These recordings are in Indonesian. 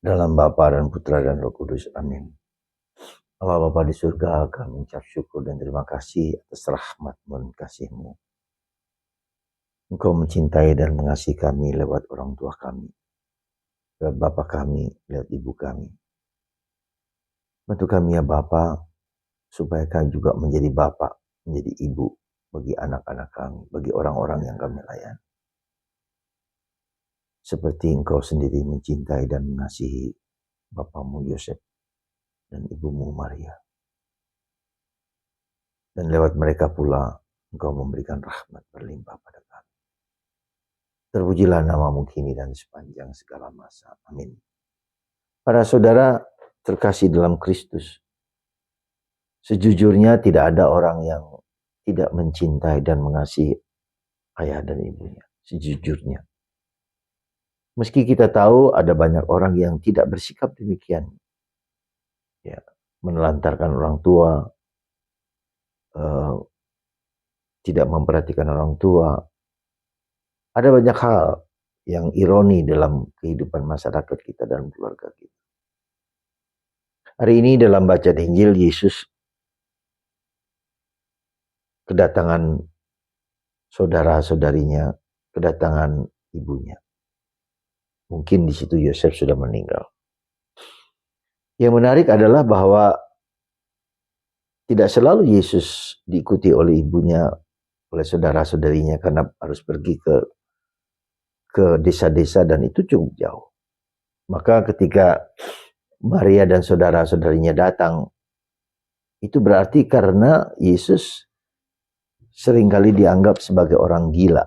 Dalam Bapa dan Putra dan Roh Kudus. Amin. Allah Bapa di surga, kami ucap syukur dan terima kasih atas rahmat-Mu dan kasih-Mu. Engkau mencintai dan mengasihi kami lewat orang tua kami, lewat Bapa kami, lewat Ibu kami. Bantu kami ya Bapa, supaya kami juga menjadi Bapa, menjadi Ibu bagi anak-anak kami, bagi orang-orang yang kami layani. Seperti Engkau sendiri mencintai dan mengasihi Bapamu Yosef dan Ibumu Maria. Dan lewat mereka pula Engkau memberikan rahmat berlimpah pada kami. Terpujilah namamu kini dan sepanjang segala masa. Amin. Para saudara terkasih dalam Kristus, sejujurnya tidak ada orang yang tidak mencintai dan mengasihi ayah dan ibunya. Sejujurnya. Meski kita tahu ada banyak orang yang tidak bersikap demikian. Ya, menelantarkan orang tua, tidak memperhatikan orang tua. Ada banyak hal yang ironi dalam kehidupan masyarakat kita dan keluarga kita. Hari ini dalam bacaan Injil, Yesus kedatangan saudara-saudarinya, kedatangan ibunya. Mungkin di situ Yosef sudah meninggal. Yang menarik adalah bahwa tidak selalu Yesus diikuti oleh ibunya, oleh saudara-saudarinya karena harus pergi ke desa-desa dan itu cukup jauh. Maka ketika Maria dan saudara-saudarinya datang, itu berarti karena Yesus seringkali dianggap sebagai orang gila,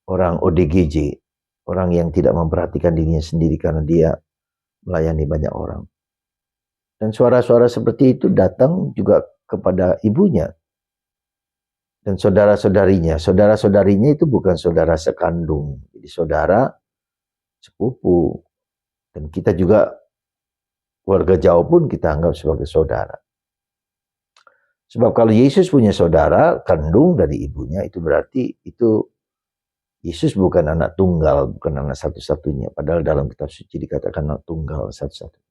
orang ODGJ, orang yang tidak memperhatikan dirinya sendiri karena dia melayani banyak orang. Dan suara-suara seperti itu datang juga kepada ibunya dan saudara-saudarinya. Saudara-saudarinya itu bukan saudara sekandung, jadi saudara sepupu. Dan kita juga keluarga jauh pun kita anggap sebagai saudara. Sebab kalau Yesus punya saudara kandung dari ibunya, itu berarti itu Yesus bukan anak tunggal, bukan anak satu-satunya. Padahal dalam kitab suci dikatakan anak tunggal satu-satunya.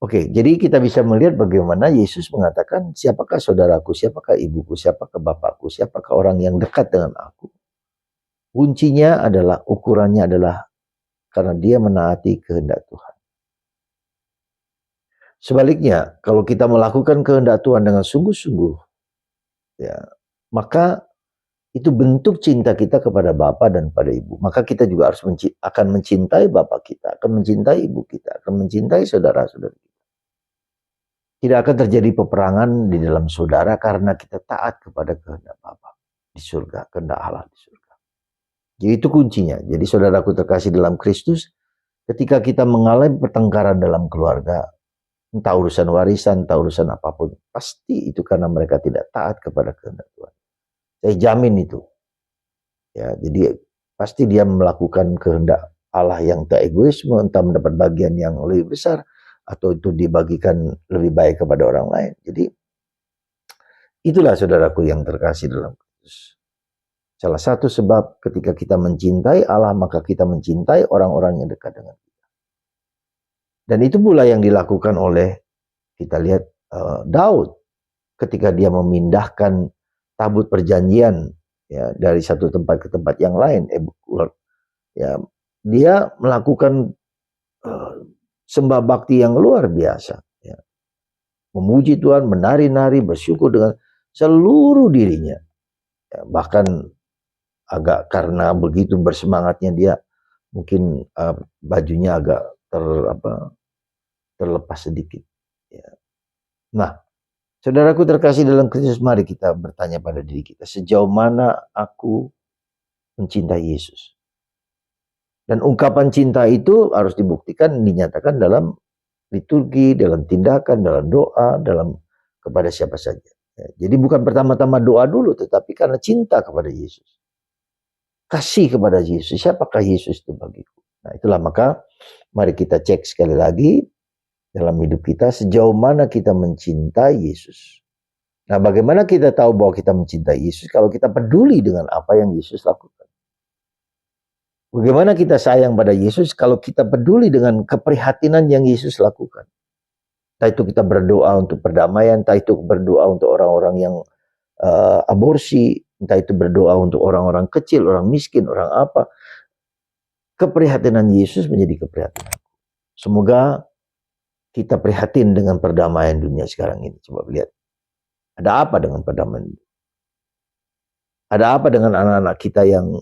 Oke, jadi kita bisa melihat bagaimana Yesus mengatakan, siapakah saudaraku, siapakah ibuku, siapakah bapakku, siapakah orang yang dekat dengan aku. Kuncinya adalah, ukurannya adalah karena dia menaati kehendak Tuhan. Sebaliknya, kalau kita melakukan kehendak Tuhan dengan sungguh-sungguh, ya, maka itu bentuk cinta kita kepada Bapa dan pada Ibu. Maka kita juga harus akan mencintai Bapa kita, akan mencintai Ibu kita, akan mencintai saudara-saudara kita. Tidak akan terjadi peperangan di dalam saudara karena kita taat kepada kehendak Bapa di surga, kehendak Allah di surga. Jadi itu kuncinya. Jadi saudaraku terkasih dalam Kristus, ketika kita mengalami pertengkaran dalam keluarga, entah urusan warisan, entah urusan apapun, pasti itu karena mereka tidak taat kepada kehendak Tuhan. Saya jamin itu. Ya, jadi pasti dia melakukan kehendak Allah yang tak egoisme, entah mendapat bagian yang lebih besar, atau itu dibagikan lebih baik kepada orang lain. Jadi itulah saudaraku yang terkasih dalam Kristus. Salah satu sebab ketika kita mencintai Allah, maka kita mencintai orang-orang yang dekat dengan kita. Dan itu pula yang dilakukan oleh, kita lihat Daud ketika dia memindahkan tabut perjanjian ya dari satu tempat ke tempat yang lain. Ya, dia melakukan sembah bakti yang luar biasa. Ya. Memuji Tuhan, menari-nari, bersyukur dengan seluruh dirinya. Ya, bahkan agak karena begitu bersemangatnya dia mungkin bajunya agak terlepas sedikit. Ya. Nah, saudaraku terkasih dalam Kristus, mari kita bertanya pada diri kita, sejauh mana aku mencintai Yesus? Dan ungkapan cinta itu harus dibuktikan, dinyatakan dalam liturgi, dalam tindakan, dalam doa, dalam kepada siapa saja. Ya, jadi bukan pertama-tama doa dulu, tetapi karena cinta kepada Yesus. Kasih kepada Yesus. Siapakah Yesus itu bagiku? Nah itulah, maka mari kita cek sekali lagi dalam hidup kita, sejauh mana kita mencintai Yesus. Nah bagaimana kita tahu bahwa kita mencintai Yesus? Kalau kita peduli dengan apa yang Yesus lakukan. Bagaimana kita sayang pada Yesus kalau kita peduli dengan keprihatinan yang Yesus lakukan. Entah itu kita berdoa untuk perdamaian, entah itu berdoa untuk orang-orang yang aborsi, entah itu berdoa untuk orang-orang kecil, orang miskin, orang apa. Keprihatinan Yesus menjadi keprihatinan. Semoga kita prihatin dengan perdamaian dunia sekarang ini. Coba lihat. Ada apa dengan perdamaian? Ada apa dengan anak-anak kita yang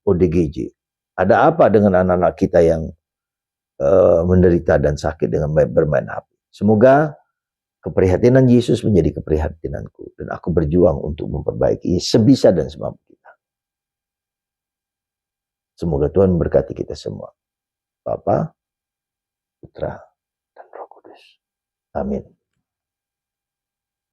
ODGJ? Ada apa dengan anak-anak kita yang menderita dan sakit dengan bermain HP? Semoga keprihatinan Yesus menjadi keprihatinanku dan aku berjuang untuk memperbaiki sebisa dan semampu kita. Semoga Tuhan memberkati kita semua. Bapa, Putra, dan Roh Kudus. Amin.